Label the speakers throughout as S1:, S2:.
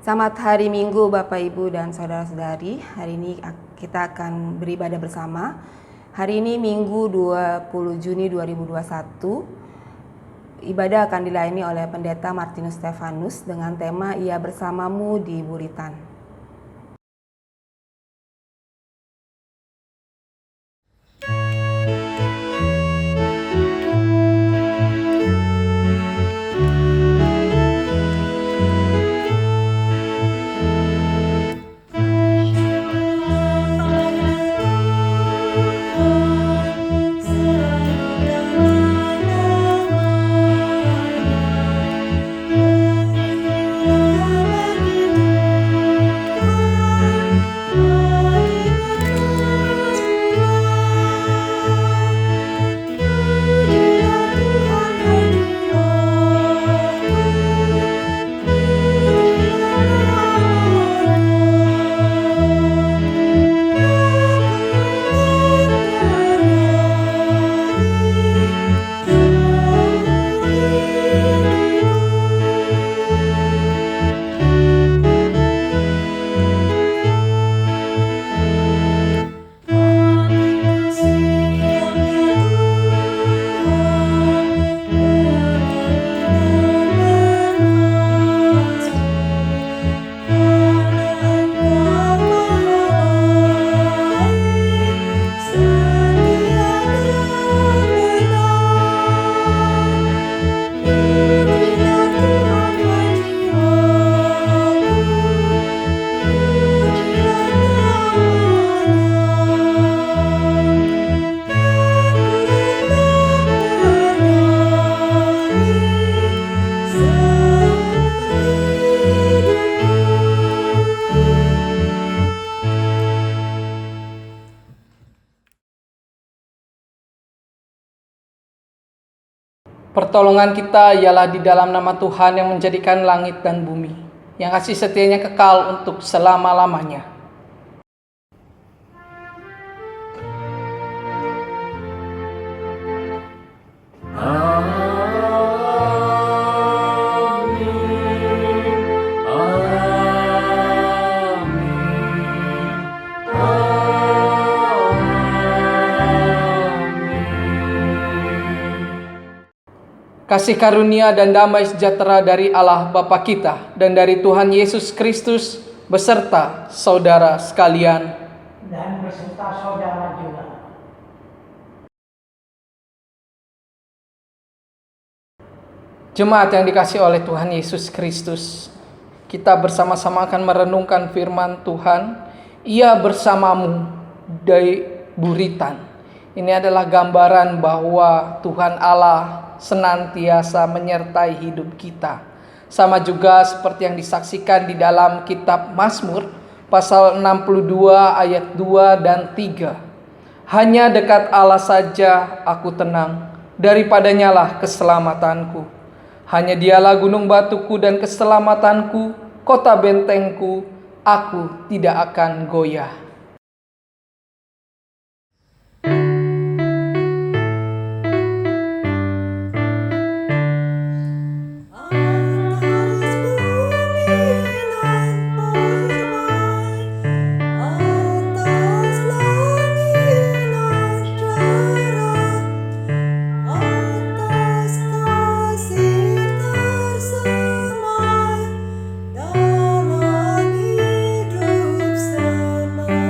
S1: Selamat hari Minggu Bapak Ibu dan Saudara-saudari. Hari ini kita akan beribadah bersama. Hari ini Minggu 20 Juni 2021. Ibadah akan dilayani oleh Pendeta Martinus Stefanus dengan tema Ia Bersamamu di Buritan.
S2: Pertolongan kita ialah di dalam nama Tuhan yang menjadikan langit dan bumi, yang kasih setianya kekal untuk selama-lamanya. Kasih karunia dan damai sejahtera dari Allah Bapa kita dan dari Tuhan Yesus Kristus beserta saudara sekalian.
S3: Dan beserta saudara juga.
S2: Jemaat yang dikasihi oleh Tuhan Yesus Kristus, kita bersama-sama akan merenungkan firman Tuhan. Ia bersamamu di Buritan. Ini adalah gambaran bahwa Tuhan Allah senantiasa menyertai hidup kita. Sama juga seperti yang disaksikan di dalam kitab Mazmur pasal 62 ayat 2 dan 3. Hanya dekat Allah saja aku tenang, daripadanya lah keselamatanku. Hanya dialah gunung batuku dan keselamatanku, kota bentengku, aku tidak akan goyah.
S4: Dalam hidup semua.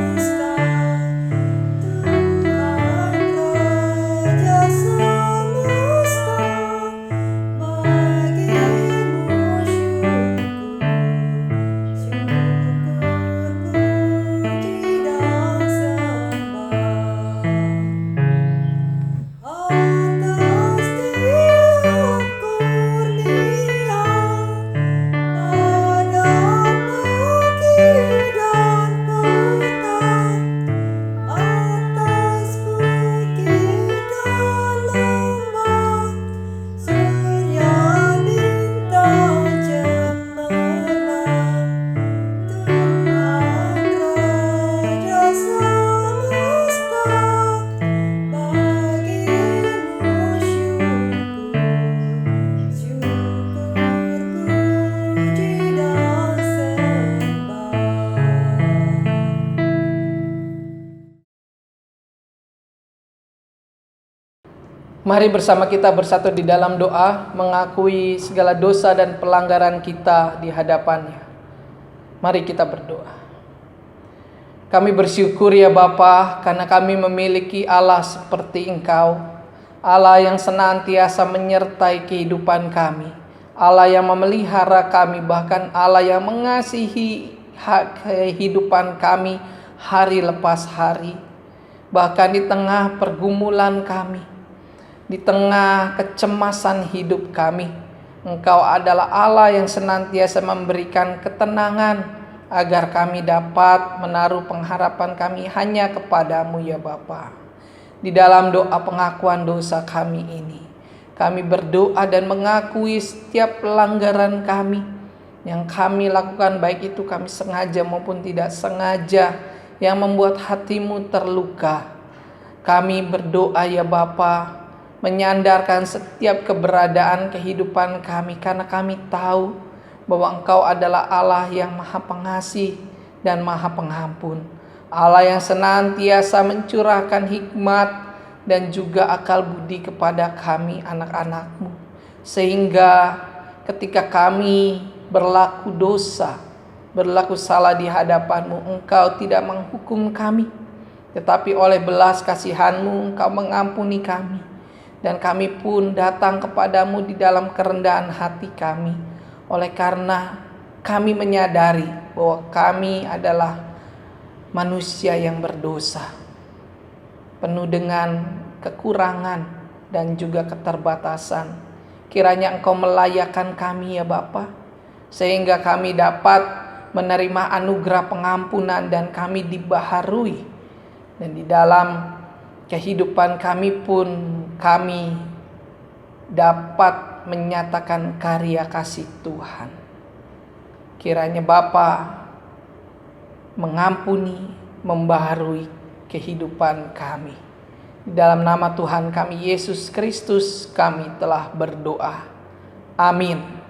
S2: Mari bersama kita bersatu di dalam doa, mengakui segala dosa dan pelanggaran kita di hadapannya. Mari kita berdoa. Kami bersyukur ya Bapa, karena kami memiliki Allah seperti Engkau, Allah yang senantiasa menyertai kehidupan kami, Allah yang memelihara kami, bahkan Allah yang mengasihi kehidupan kami hari lepas hari. Bahkan di tengah pergumulan kami, di tengah kecemasan hidup kami, Engkau adalah Allah yang senantiasa memberikan ketenangan agar kami dapat menaruh pengharapan kami hanya kepadamu ya Bapa. Di dalam doa pengakuan dosa kami ini, kami berdoa dan mengakui setiap pelanggaran kami yang kami lakukan, baik itu kami sengaja maupun tidak sengaja, yang membuat hatimu terluka. Kami berdoa ya Bapa, menyandarkan setiap keberadaan kehidupan kami, karena kami tahu bahwa Engkau adalah Allah yang Maha Pengasih dan Maha Pengampun, Allah yang senantiasa mencurahkan hikmat dan juga akal budi kepada kami anak-anak-Mu, sehingga ketika kami berlaku dosa, berlaku salah di hadapan-Mu, Engkau tidak menghukum kami, tetapi oleh belas kasihan-Mu Engkau mengampuni kami. Dan kami pun datang kepadamu di dalam kerendahan hati kami. Oleh karena kami menyadari bahwa kami adalah manusia yang berdosa, penuh dengan kekurangan dan juga keterbatasan. Kiranya Engkau melayakkan kami ya Bapa, sehingga kami dapat menerima anugerah pengampunan dan kami dibaharui. Dan di dalam kehidupan kami pun kami dapat menyatakan karya kasih Tuhan. Kiranya Bapa mengampuni, membaharui kehidupan kami. Di dalam nama Tuhan kami Yesus Kristus kami telah berdoa. Amin.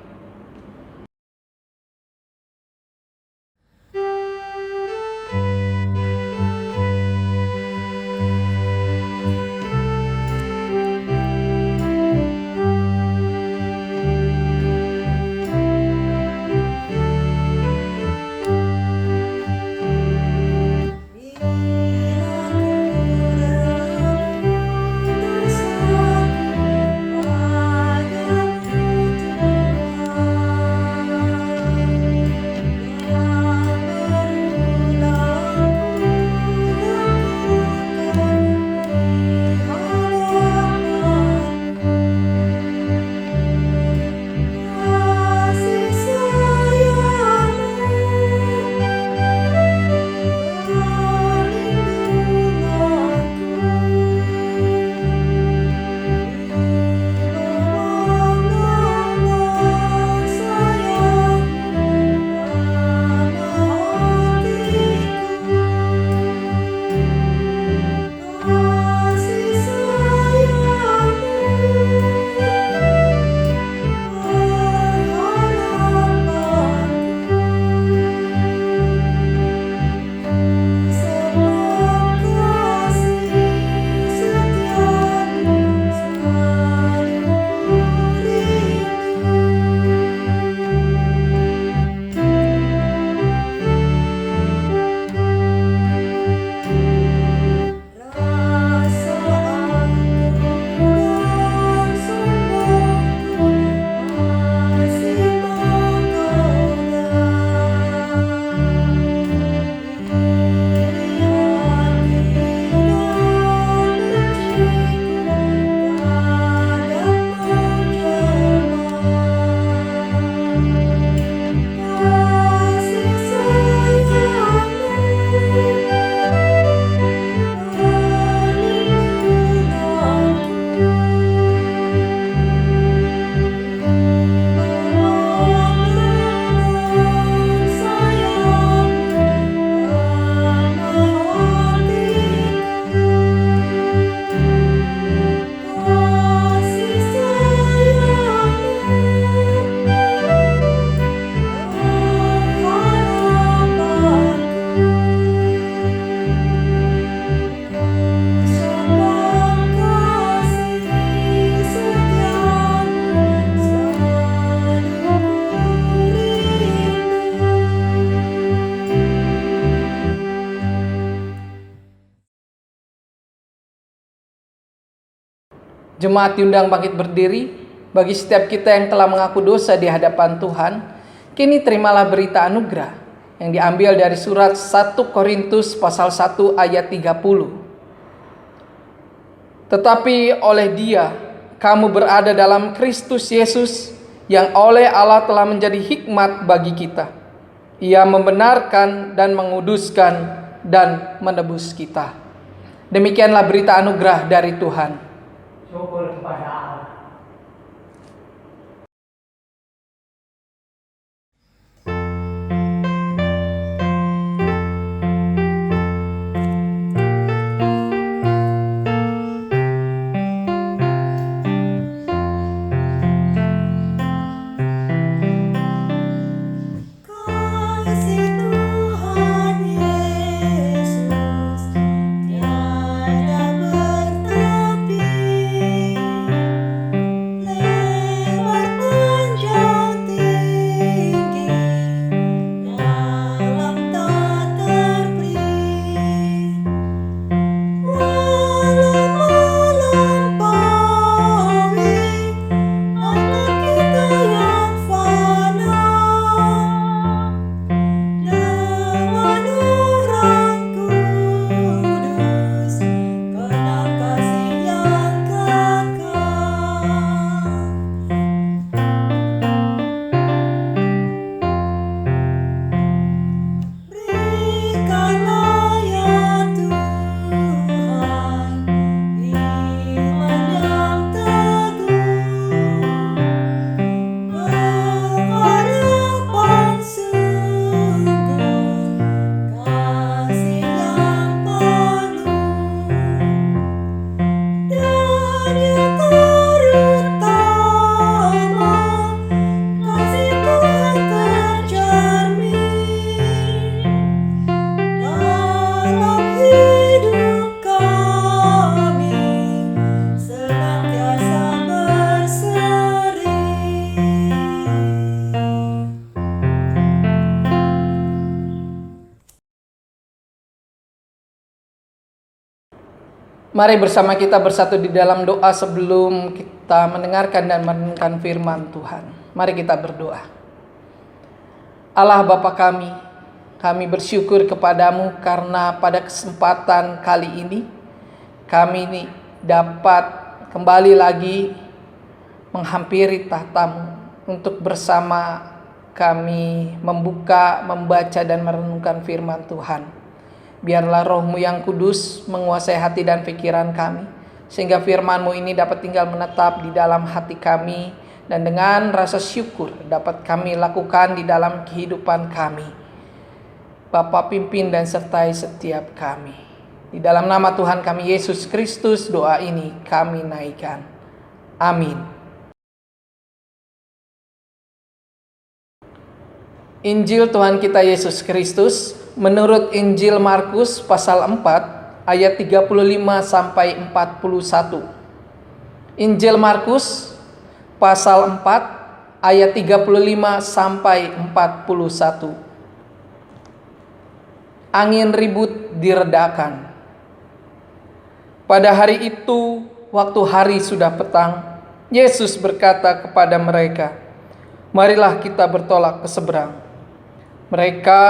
S2: Jemaat diundang bangkit berdiri. Bagi setiap kita yang telah mengaku dosa di hadapan Tuhan, kini terimalah berita anugerah yang diambil dari surat 1 Korintus pasal 1 ayat 30. Tetapi oleh Dia, kamu berada dalam Kristus Yesus, yang oleh Allah telah menjadi hikmat bagi kita. Ia membenarkan dan menguduskan dan menebus kita. Demikianlah berita anugerah dari Tuhan.
S3: Syukur kepada Allah.
S4: Kasih Tuhan Yesus tiada bertepi, lebar panjang tinggi, dalam tak terperi, walau melampaui akal kita yang fana. Dengan Orang Kudus, kenal kasih yang kekal. Berikanlah ya Tuhan iman yang teguh, pengharapan sungguh, kasih yang penuh, dan yang terutama, kasih Tuhan tercermin dalam hidup kami, senantiasa berseri.
S2: Mari bersama kita bersatu di dalam doa sebelum kita mendengarkan dan merenungkan firman Tuhan. Mari kita berdoa. Allah Bapa kami bersyukur kepadamu karena pada kesempatan kali ini kami ini dapat kembali lagi menghampiri tahta-Mu untuk bersama kami membuka, membaca dan merenungkan firman Tuhan. Biarlah Roh-Mu yang kudus menguasai hati dan pikiran kami, sehingga firman-Mu ini dapat tinggal menetap di dalam hati kami, dan dengan rasa syukur dapat kami lakukan di dalam kehidupan kami. Bapa, pimpin dan sertai setiap kami. Di dalam nama Tuhan kami Yesus Kristus doa ini kami naikkan. Amin. Injil Tuhan kita Yesus Kristus menurut Injil Markus pasal 4 ayat 35 sampai 41. Injil Markus pasal 4 ayat 35 sampai 41. Angin ribut diredakan. Pada hari itu, waktu hari sudah petang, Yesus berkata kepada mereka, "Marilah kita bertolak ke seberang." Mereka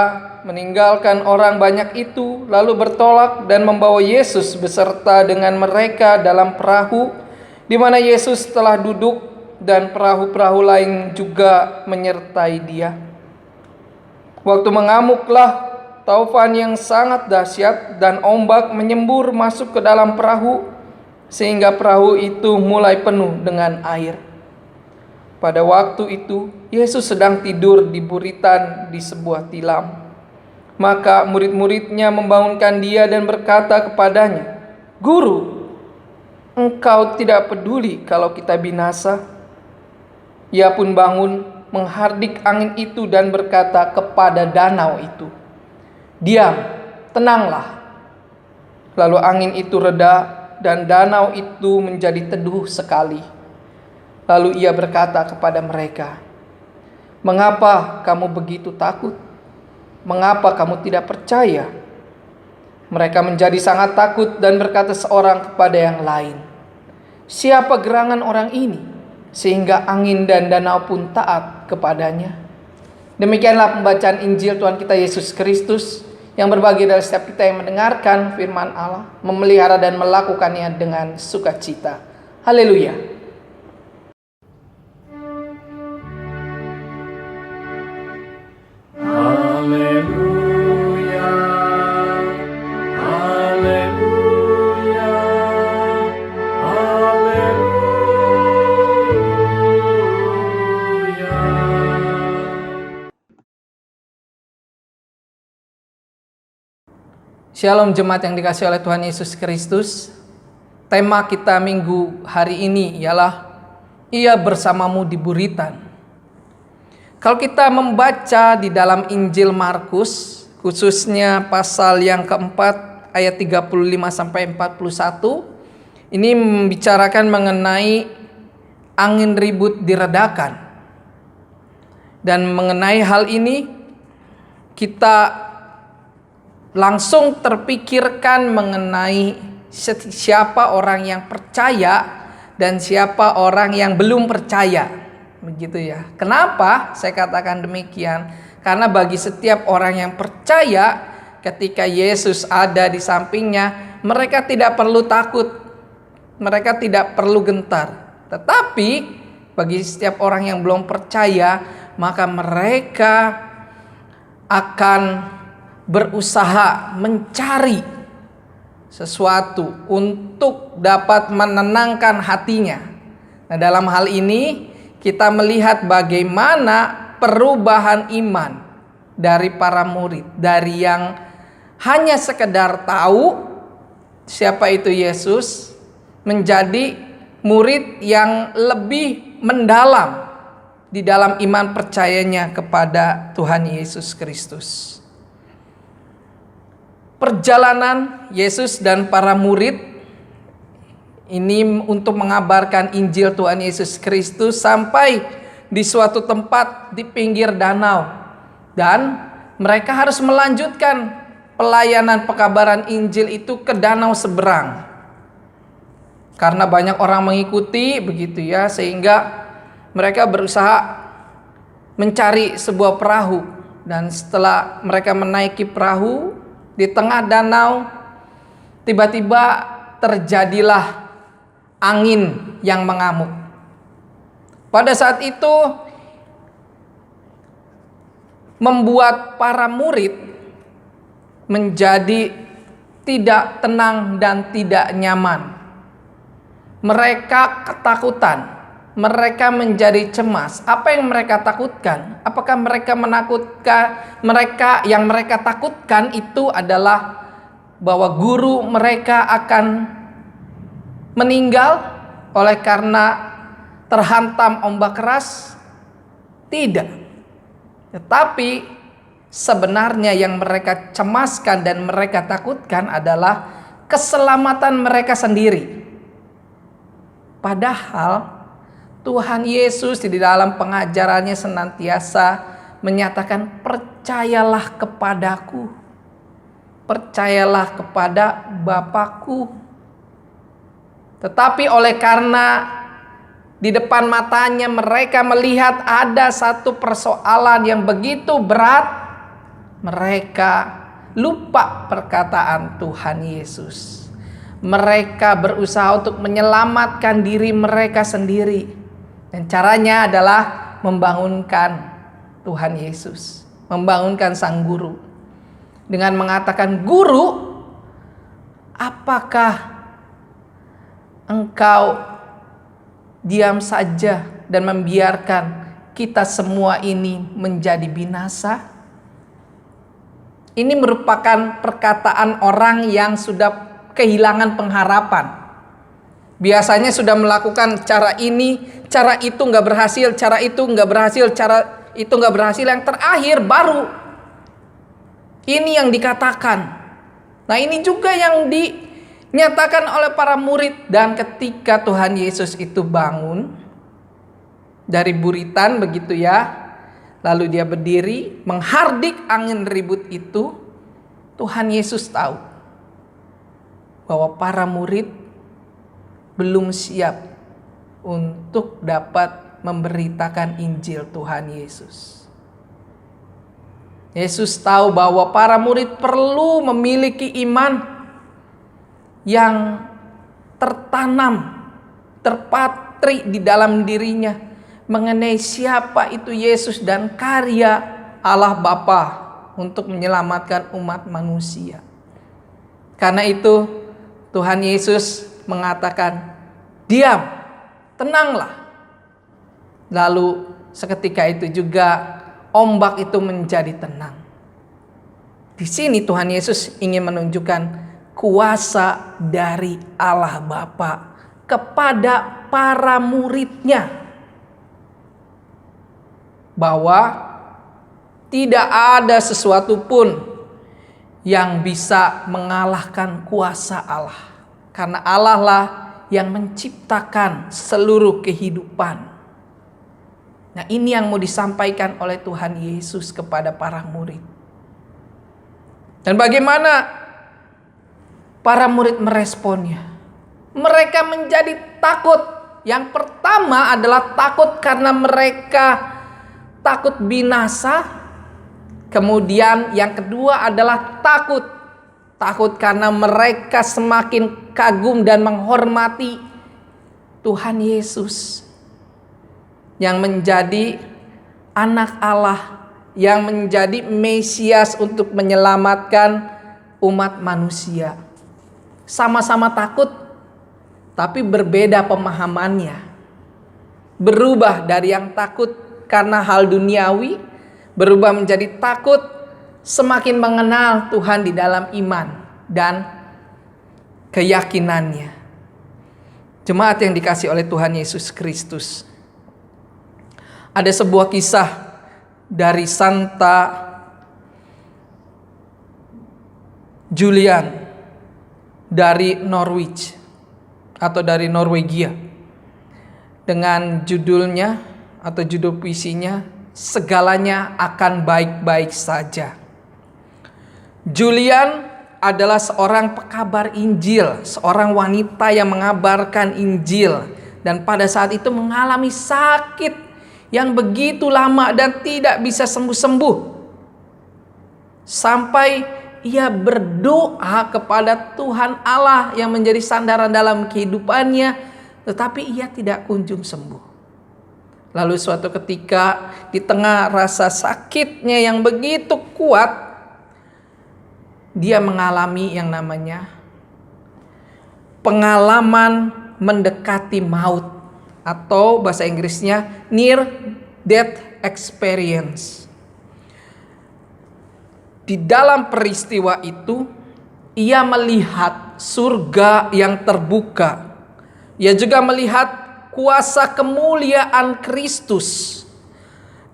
S2: meninggalkan orang banyak itu, lalu bertolak dan membawa Yesus beserta dengan mereka dalam perahu, di mana Yesus telah duduk, dan perahu-perahu lain juga menyertai Dia. Waktu mengamuklah taufan yang sangat dahsyat, dan ombak menyembur masuk ke dalam perahu, sehingga perahu itu mulai penuh dengan air. Pada waktu itu, Yesus sedang tidur di buritan di sebuah tilam. Maka murid-muridnya membangunkan Dia dan berkata kepadanya, "Guru, Engkau tidak peduli kalau kita binasa?" Ia pun bangun, menghardik angin itu dan berkata kepada danau itu, "Diam, tenanglah." Lalu angin itu reda dan danau itu menjadi teduh sekali. Lalu Ia berkata kepada mereka, "Mengapa kamu begitu takut? Mengapa kamu tidak percaya?" Mereka menjadi sangat takut dan berkata seorang kepada yang lain, Siapa gerangan orang ini sehingga angin dan danau pun taat kepadanya? Demikianlah pembacaan Injil Tuhan kita Yesus Kristus yang berbagi dari setiap kita yang mendengarkan firman Allah, memelihara dan melakukannya dengan sukacita. Haleluya.
S4: Haleluya, haleluya, haleluya.
S2: Shalom jemaat yang dikasihi oleh Tuhan Yesus Kristus. Tema kita minggu hari ini ialah Ia bersamamu di buritan. Kalau kita membaca di dalam Injil Markus, khususnya pasal yang keempat ayat 35 sampai 41, ini membicarakan mengenai angin ribut diredakan. Dan mengenai hal ini kita langsung terpikirkan mengenai siapa orang yang percaya dan siapa orang yang belum percaya. Begitu ya. Kenapa saya katakan demikian? Karena bagi setiap orang yang percaya, ketika Yesus ada di sampingnya, mereka tidak perlu takut. Mereka tidak perlu gentar. Tetapi bagi setiap orang yang belum percaya, maka mereka akan berusaha mencari sesuatu untuk dapat menenangkan hatinya. Nah, dalam hal ini kita melihat bagaimana perubahan iman dari para murid, dari yang hanya sekedar tahu siapa itu Yesus, menjadi murid yang lebih mendalam di dalam iman percayanya kepada Tuhan Yesus Kristus. Perjalanan Yesus dan para murid ini untuk mengabarkan Injil Tuhan Yesus Kristus sampai di suatu tempat di pinggir danau. Dan mereka harus melanjutkan pelayanan pekabaran Injil itu ke danau seberang. Karena banyak orang mengikuti begitu ya, sehingga mereka berusaha mencari sebuah perahu. Dan setelah mereka menaiki perahu di tengah danau, tiba-tiba terjadilah angin yang mengamuk. Pada saat itu membuat para murid menjadi tidak tenang dan tidak nyaman. Mereka ketakutan, mereka menjadi cemas. Apa yang mereka takutkan? Apakah mereka menakutkan? Yang mereka takutkan itu adalah bahwa guru mereka akan meninggal oleh karena terhantam ombak keras? Tidak. Tetapi sebenarnya yang mereka cemaskan dan mereka takutkan adalah keselamatan mereka sendiri. Padahal Tuhan Yesus di dalam pengajarannya senantiasa menyatakan, percayalah kepadaku, percayalah kepada Bapakku. Tetapi oleh karena di depan matanya mereka melihat ada satu persoalan yang begitu berat, mereka lupa perkataan Tuhan Yesus. Mereka berusaha untuk menyelamatkan diri mereka sendiri. Dan caranya adalah membangunkan Tuhan Yesus, membangunkan sang guru. Dengan mengatakan, "Guru, apakah Engkau diam saja dan membiarkan kita semua ini menjadi binasa?" Ini merupakan perkataan orang yang sudah kehilangan pengharapan. Biasanya sudah melakukan cara ini, cara itu nggak berhasil, cara itu nggak berhasil, cara itu nggak berhasil. Yang terakhir baru ini yang dikatakan. Nah, ini juga yang dinyatakan oleh para murid. Dan ketika Tuhan Yesus itu bangun dari buritan begitu ya, lalu dia berdiri menghardik angin ribut itu, Tuhan Yesus tahu bahwa para murid belum siap untuk dapat memberitakan Injil Tuhan Yesus. Yesus tahu bahwa para murid perlu memiliki iman yang tertanam, terpatri di dalam dirinya mengenai siapa itu Yesus dan karya Allah Bapa untuk menyelamatkan umat manusia. Karena itu Tuhan Yesus mengatakan, "Diam, tenanglah." Lalu seketika itu juga ombak itu menjadi tenang. Di sini Tuhan Yesus ingin menunjukkan kuasa dari Allah Bapa kepada para muridnya, bahwa tidak ada sesuatu pun yang bisa mengalahkan kuasa Allah, karena Allah lah yang menciptakan seluruh kehidupan. Nah, ini yang mau disampaikan oleh Tuhan Yesus kepada para murid. Dan bagaimana para murid meresponnya? Mereka menjadi takut. Yang pertama adalah takut karena mereka takut binasa. Kemudian yang kedua adalah takut karena mereka semakin kagum dan menghormati Tuhan Yesus yang menjadi anak Allah, yang menjadi Mesias untuk menyelamatkan umat manusia. Sama-sama takut, tapi berbeda pemahamannya. Berubah dari yang takut karena hal duniawi, berubah menjadi takut semakin mengenal Tuhan di dalam iman dan keyakinannya. Jemaat yang dikasihi oleh Tuhan Yesus Kristus, ada sebuah kisah dari Santa Julian dari Norwich atau dari Norwegia, dengan judulnya atau judul puisinya, "Segalanya akan baik-baik saja." Julian adalah seorang pekabar Injil, seorang wanita yang mengabarkan Injil, dan pada saat itu mengalami sakit yang begitu lama dan tidak bisa sembuh-sembuh. Sampai ia berdoa kepada Tuhan Allah yang menjadi sandaran dalam kehidupannya, tetapi ia tidak kunjung sembuh. Lalu suatu ketika di tengah rasa sakitnya yang begitu kuat, dia mengalami yang namanya pengalaman mendekati maut, atau bahasa Inggrisnya near death experience. Di dalam peristiwa itu, ia melihat surga yang terbuka. Ia juga melihat kuasa kemuliaan Kristus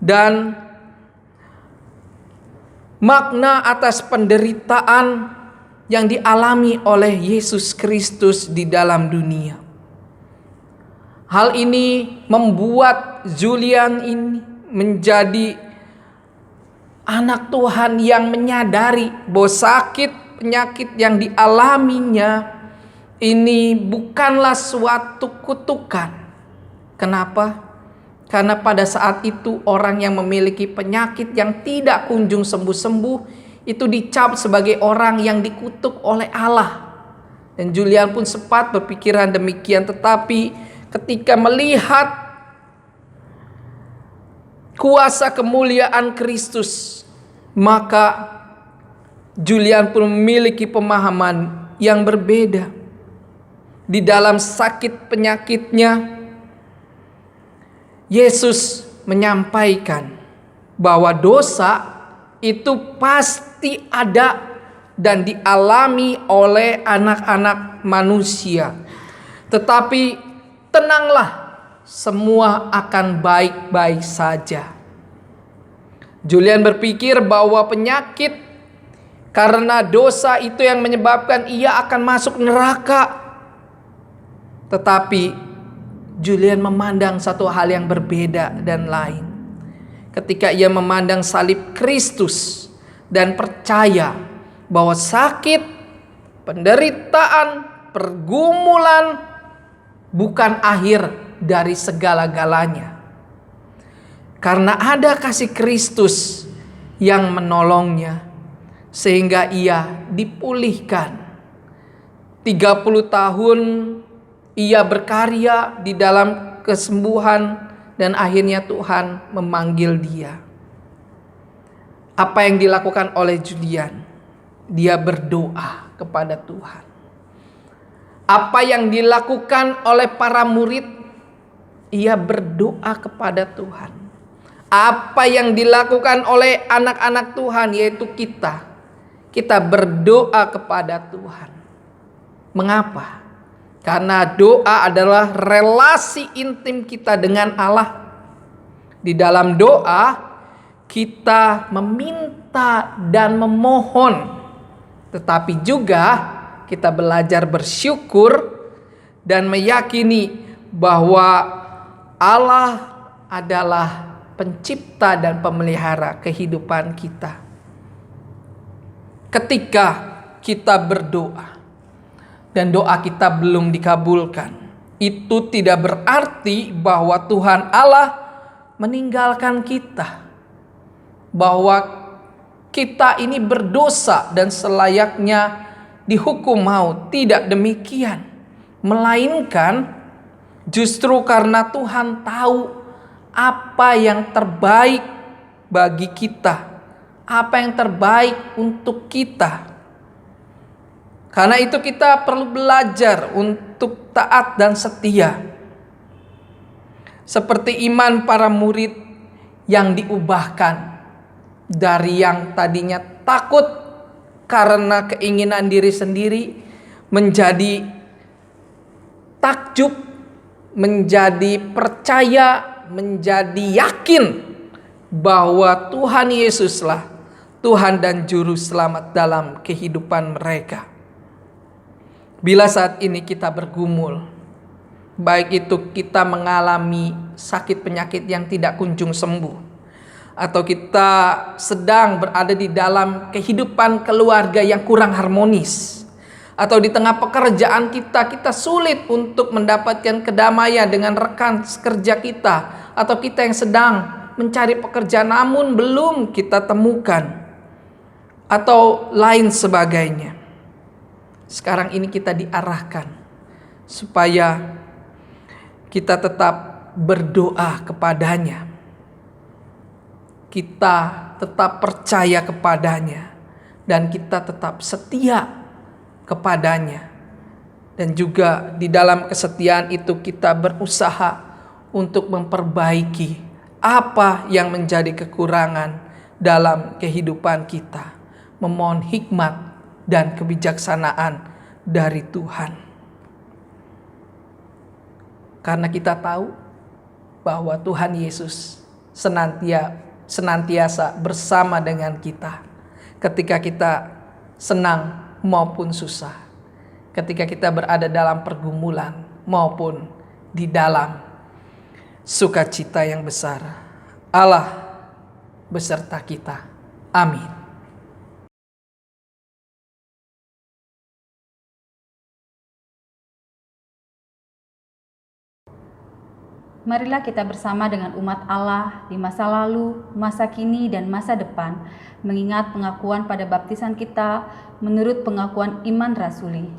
S2: dan makna atas penderitaan yang dialami oleh Yesus Kristus di dalam dunia. Hal ini membuat Julian ini menjadi anak Tuhan yang menyadari bahwa sakit penyakit yang dialaminya ini bukanlah suatu kutukan. Kenapa? Karena pada saat itu orang yang memiliki penyakit yang tidak kunjung sembuh-sembuh itu dicap sebagai orang yang dikutuk oleh Allah. Dan Julian pun sempat berpikiran demikian, tetapi ketika melihat kuasa kemuliaan Kristus, maka Julian pun memiliki pemahaman yang berbeda. Di dalam sakit penyakitnya, Yesus menyampaikan bahwa dosa itu pasti ada dan dialami oleh anak-anak manusia. Tetapi tenanglah, semua akan baik-baik saja. Julian berpikir bahwa penyakit karena dosa itu yang menyebabkan ia akan masuk neraka. Tetapi Julian memandang satu hal yang berbeda dan lain. Ketika ia memandang salib Kristus dan percaya bahwa sakit, penderitaan, pergumulan bukan akhir dari segala-galanya. Karena ada kasih Kristus yang menolongnya, sehingga ia dipulihkan. 30 tahun ia berkarya di dalam kesembuhan, dan akhirnya Tuhan memanggil dia. Apa yang dilakukan oleh Julian? Dia berdoa kepada Tuhan. Apa yang dilakukan oleh para murid? Ia berdoa kepada Tuhan. Apa yang dilakukan oleh anak-anak Tuhan, yaitu kita? Kita berdoa kepada Tuhan. Mengapa? Karena doa adalah relasi intim kita dengan Allah. Di dalam doa kita meminta dan memohon, tetapi juga kita belajar bersyukur dan meyakini bahwa Allah adalah pencipta dan pemelihara kehidupan kita. Ketika kita berdoa dan doa kita belum dikabulkan, itu tidak berarti bahwa Tuhan Allah meninggalkan kita, bahwa kita ini berdosa dan selayaknya dihukum maut. Tidak demikian, melainkan justru karena Tuhan tahu apa yang terbaik bagi kita, apa yang terbaik untuk kita. Karena itu kita perlu belajar untuk taat dan setia. Seperti iman para murid yang diubahkan dari yang tadinya takut karena keinginan diri sendiri menjadi takjub, menjadi percaya, menjadi yakin bahwa Tuhan Yesuslah Tuhan dan Juru Selamat dalam kehidupan mereka. Bila saat ini kita bergumul, baik itu kita mengalami sakit penyakit yang tidak kunjung sembuh, atau kita sedang berada di dalam kehidupan keluarga yang kurang harmonis, atau di tengah pekerjaan kita sulit untuk mendapatkan kedamaian dengan rekan kerja kita, atau kita yang sedang mencari pekerjaan namun belum kita temukan, atau lain sebagainya. Sekarang ini kita diarahkan supaya kita tetap berdoa kepadanya. Kita tetap percaya kepadanya. Dan kita tetap setia kepadanya. Dan juga di dalam kesetiaan itu kita berusaha untuk memperbaiki apa yang menjadi kekurangan dalam kehidupan kita. Memohon hikmat dan kebijaksanaan dari Tuhan. Karena kita tahu bahwa Tuhan Yesus senantiasa bersama dengan kita ketika kita senang maupun susah, ketika kita berada dalam pergumulan maupun di dalam sukacita yang besar. Allah beserta kita. Amin.
S5: Marilah kita bersama dengan umat Allah di masa lalu, masa kini, dan masa depan, mengingat pengakuan pada baptisan kita menurut pengakuan iman rasuli.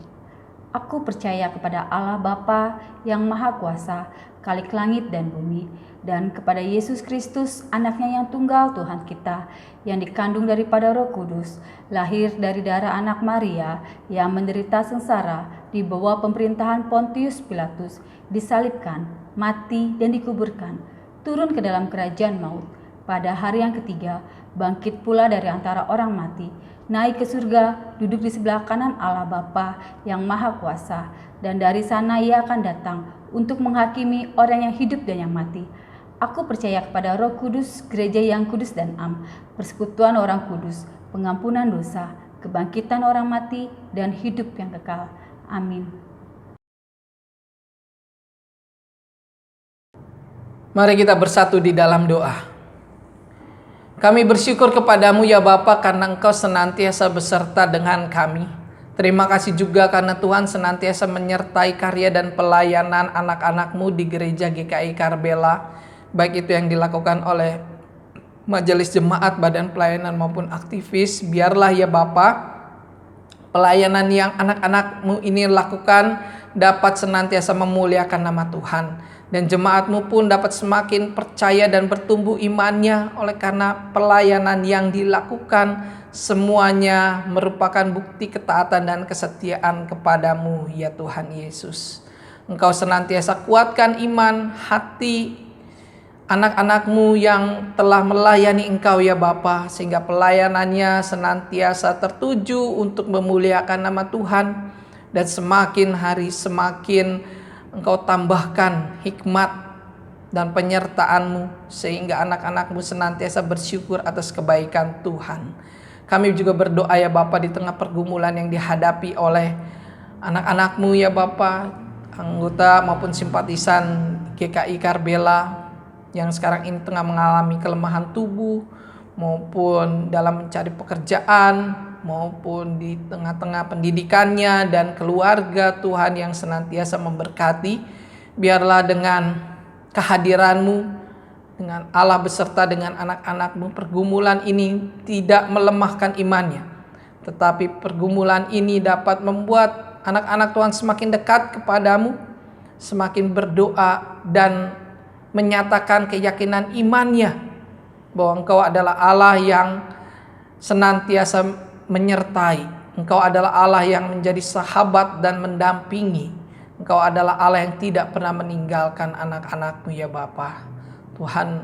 S5: Aku percaya kepada Allah Bapa yang Maha Kuasa, Khalik langit dan bumi, dan kepada Yesus Kristus, anaknya yang tunggal Tuhan kita, yang dikandung daripada Roh Kudus, lahir dari darah anak Maria, yang menderita sengsara di bawah pemerintahan Pontius Pilatus, disalibkan, mati dan dikuburkan, turun ke dalam kerajaan maut. Pada hari yang ketiga, bangkit pula dari antara orang mati, naik ke surga, duduk di sebelah kanan Allah Bapa yang Maha Kuasa, dan dari sana ia akan datang untuk menghakimi orang yang hidup dan yang mati. Aku percaya kepada Roh Kudus, gereja yang kudus dan am, persekutuan orang kudus, pengampunan dosa, kebangkitan orang mati, dan hidup yang kekal. Amin.
S2: Mari kita bersatu di dalam doa. Kami bersyukur kepadamu ya Bapa, karena Engkau senantiasa beserta dengan kami Terima kasih juga karena Tuhan senantiasa menyertai karya dan pelayanan anak-anak-Mu di gereja GKI Karbela, baik itu yang dilakukan oleh majelis jemaat, badan pelayanan maupun aktivis. Biarlah ya Bapa, pelayanan yang anak-anak-Mu ini lakukan dapat senantiasa memuliakan nama Tuhan, dan jemaat-Mu pun dapat semakin percaya dan bertumbuh imannya oleh karena pelayanan yang dilakukan semuanya merupakan bukti ketaatan dan kesetiaan kepadamu ya Tuhan Yesus. Engkau senantiasa kuatkan iman hati anak-anak-Mu yang telah melayani Engkau ya Bapa, sehingga pelayanannya senantiasa tertuju untuk memuliakan nama Tuhan, dan semakin hari semakin Engkau tambahkan hikmat dan penyertaan-Mu, sehingga anak-anak-Mu senantiasa bersyukur atas kebaikan Tuhan. Kami juga berdoa ya Bapa, di tengah pergumulan yang dihadapi oleh anak-anak-Mu ya Bapa, anggota maupun simpatisan GKI Karbela yang sekarang ini tengah mengalami kelemahan tubuh, maupun dalam mencari pekerjaan, maupun di tengah-tengah pendidikannya dan keluarga, Tuhan yang senantiasa memberkati. Biarlah dengan kehadiran-Mu, dengan Allah beserta dengan anak-anak-Mu, pergumulan ini tidak melemahkan imannya, tetapi pergumulan ini dapat membuat anak-anak Tuhan semakin dekat kepadamu, semakin berdoa dan menyatakan keyakinan imannya bahwa Engkau adalah Allah yang senantiasa menyertai. Engkau adalah Allah yang menjadi sahabat dan mendampingi. Engkau adalah Allah yang tidak pernah meninggalkan anak-anak-Mu ya Bapa. Tuhan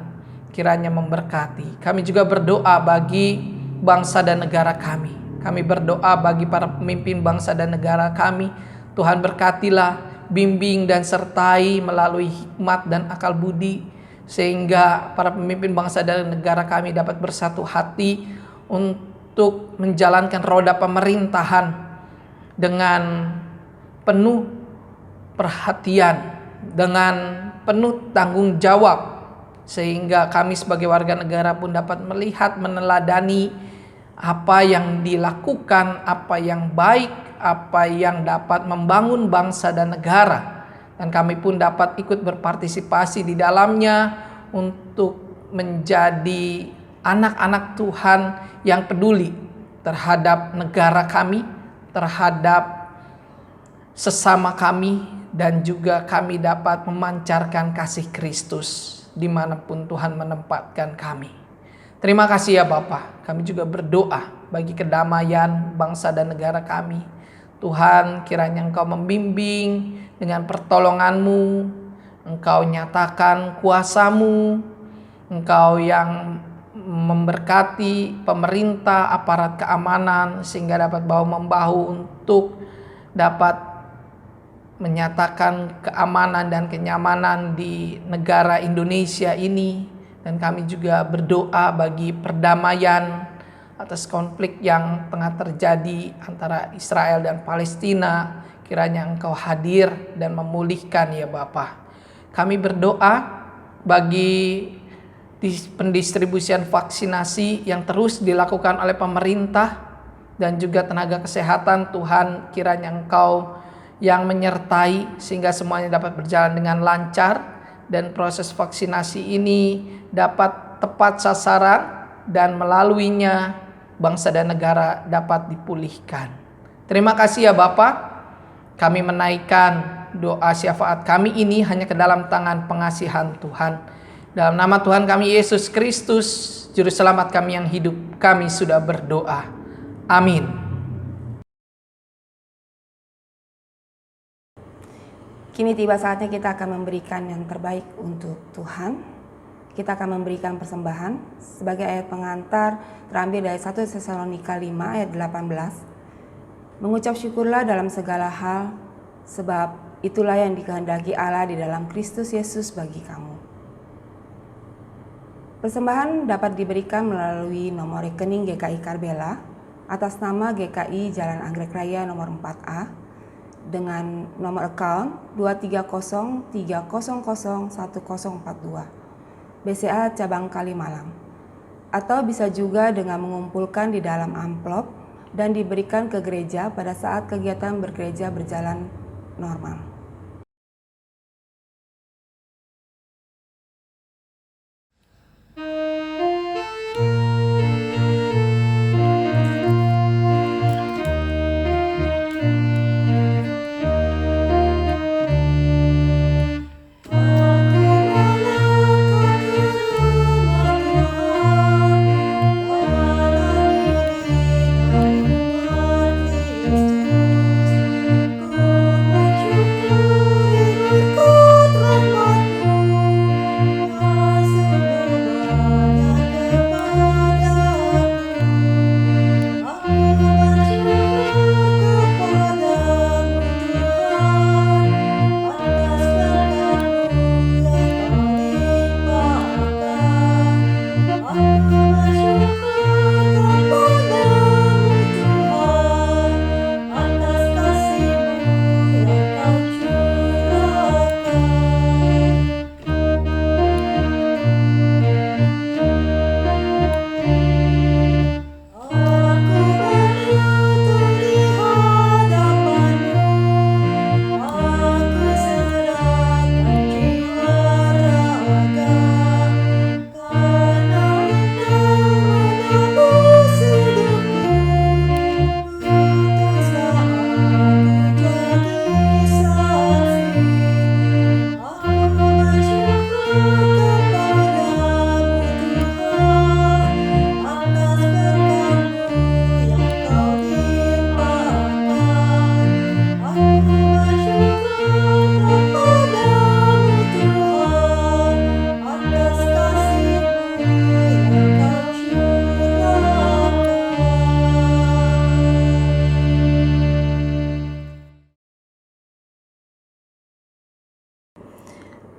S2: kiranya memberkati. Kami juga berdoa bagi bangsa dan negara kami. Kami berdoa bagi para pemimpin bangsa dan negara kami. Tuhan berkatilah, bimbing dan sertai melalui hikmat dan akal budi, sehingga para pemimpin bangsa dan negara kami dapat bersatu hati untuk menjalankan roda pemerintahan dengan penuh perhatian, dengan penuh tanggung jawab, sehingga kami sebagai warga negara pun dapat melihat, meneladani apa yang dilakukan, apa yang baik, apa yang dapat membangun bangsa dan negara, dan kami pun dapat ikut berpartisipasi di dalamnya untuk menjadi anak-anak Tuhan yang peduli terhadap negara kami, terhadap sesama kami, dan juga kami dapat memancarkan kasih Kristus dimanapun Tuhan menempatkan kami. Terima kasih ya Bapa. Kami juga berdoa bagi kedamaian bangsa dan negara kami. Tuhan, kiranya Engkau membimbing dengan pertolongan-Mu, Engkau nyatakan kuasa-Mu, Engkau yang memberkati pemerintah, aparat keamanan, sehingga dapat bahu-membahu untuk dapat menyatakan keamanan dan kenyamanan di negara Indonesia ini. Dan kami juga berdoa bagi perdamaian atas konflik yang tengah terjadi antara Israel dan Palestina. Kiranya Engkau hadir dan memulihkan ya Bapa. Kami berdoa bagi pendistribusian vaksinasi yang terus dilakukan oleh pemerintah dan juga tenaga kesehatan. Tuhan, kiranya Engkau yang menyertai sehingga semuanya dapat berjalan dengan lancar, dan proses vaksinasi ini dapat tepat sasaran, dan melaluinya bangsa dan negara dapat dipulihkan. Terima kasih ya Bapa. Kami menaikkan doa syafaat kami ini hanya ke dalam tangan pengasihan Tuhan. Dalam nama Tuhan kami Yesus Kristus, Juru Selamat kami yang hidup, kami sudah berdoa. Amin.
S1: Kini tiba saatnya kita akan memberikan yang terbaik untuk Tuhan. Kita akan memberikan persembahan sebagai ayat pengantar terambil dari 1 Tesalonika 5 ayat 18. Mengucap syukurlah dalam segala hal, sebab itulah yang dikehendaki Allah di dalam Kristus Yesus bagi kamu. Persembahan dapat diberikan melalui nomor rekening GKI Karbela atas nama GKI Jalan Anggrek Raya nomor 4A dengan nomor account 23030010042 BCA Cabang Kalimalang, atau bisa juga dengan mengumpulkan di dalam amplop dan diberikan ke gereja pada saat kegiatan bergereja berjalan normal.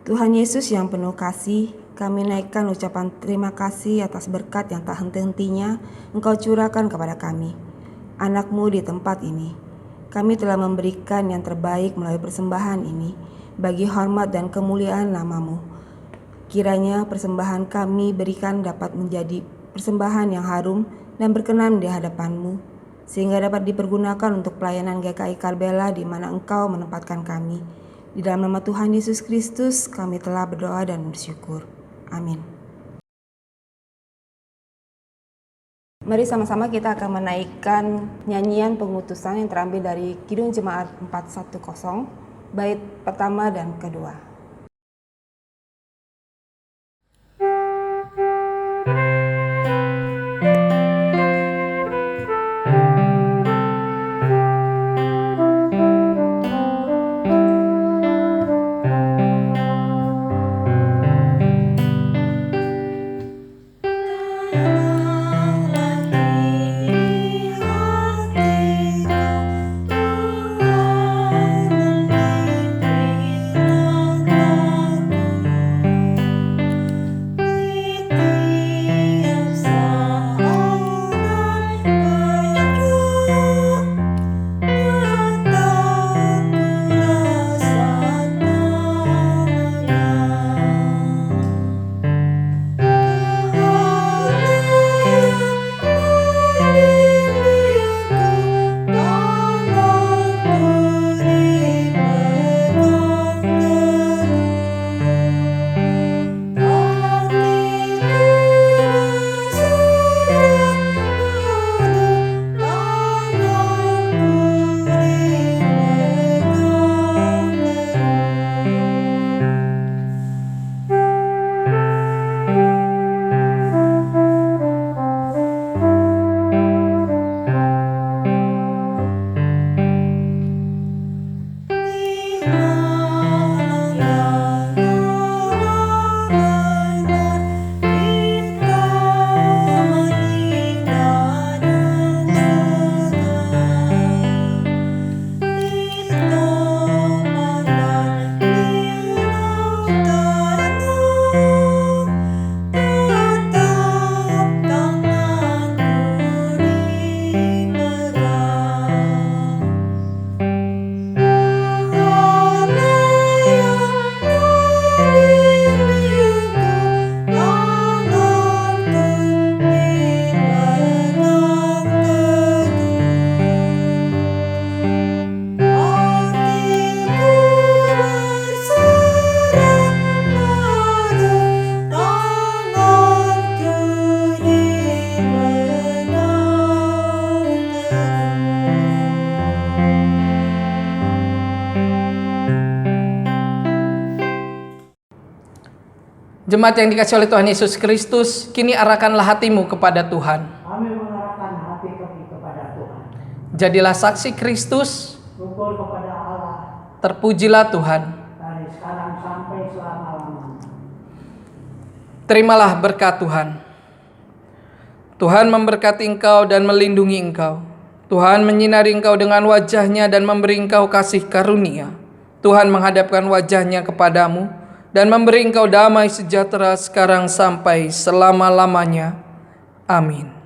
S1: Tuhan Yesus yang penuh kasih, kami naikkan ucapan terima kasih atas berkat yang tak henti-hentinya Engkau curahkan kepada kami, anak-Mu di tempat ini. Kami telah memberikan yang terbaik melalui persembahan ini bagi hormat dan kemuliaan nama-Mu. Kiranya persembahan kami berikan dapat menjadi persembahan yang harum dan berkenan di hadapan-Mu, sehingga dapat dipergunakan untuk pelayanan GKI Karbela di mana Engkau menempatkan kami. Di dalam nama Tuhan Yesus Kristus kami telah berdoa dan bersyukur. Amin. Mari sama-sama kita akan menaikkan nyanyian pengutusan yang terambil dari Kidung Jemaat 410, bait pertama dan kedua.
S2: Jemaat yang dikasihi oleh Tuhan Yesus Kristus, kini arahkanlah hatimu kepada Tuhan.
S3: Kami mengarahkan hati kami kepada Tuhan.
S2: Jadilah saksi Kristus,
S3: Syukur kepada Allah
S2: terpujilah Tuhan.
S3: dari sekarang sampai selama-lamanya.
S2: Terimalah berkat Tuhan. Tuhan memberkati engkau dan melindungi engkau. Tuhan menyinari engkau dengan wajah-Nya dan memberi engkau kasih karunia. Tuhan menghadapkan wajah-Nya kepadamu dan memberi engkau damai sejahtera sekarang sampai selama-lamanya. Amin.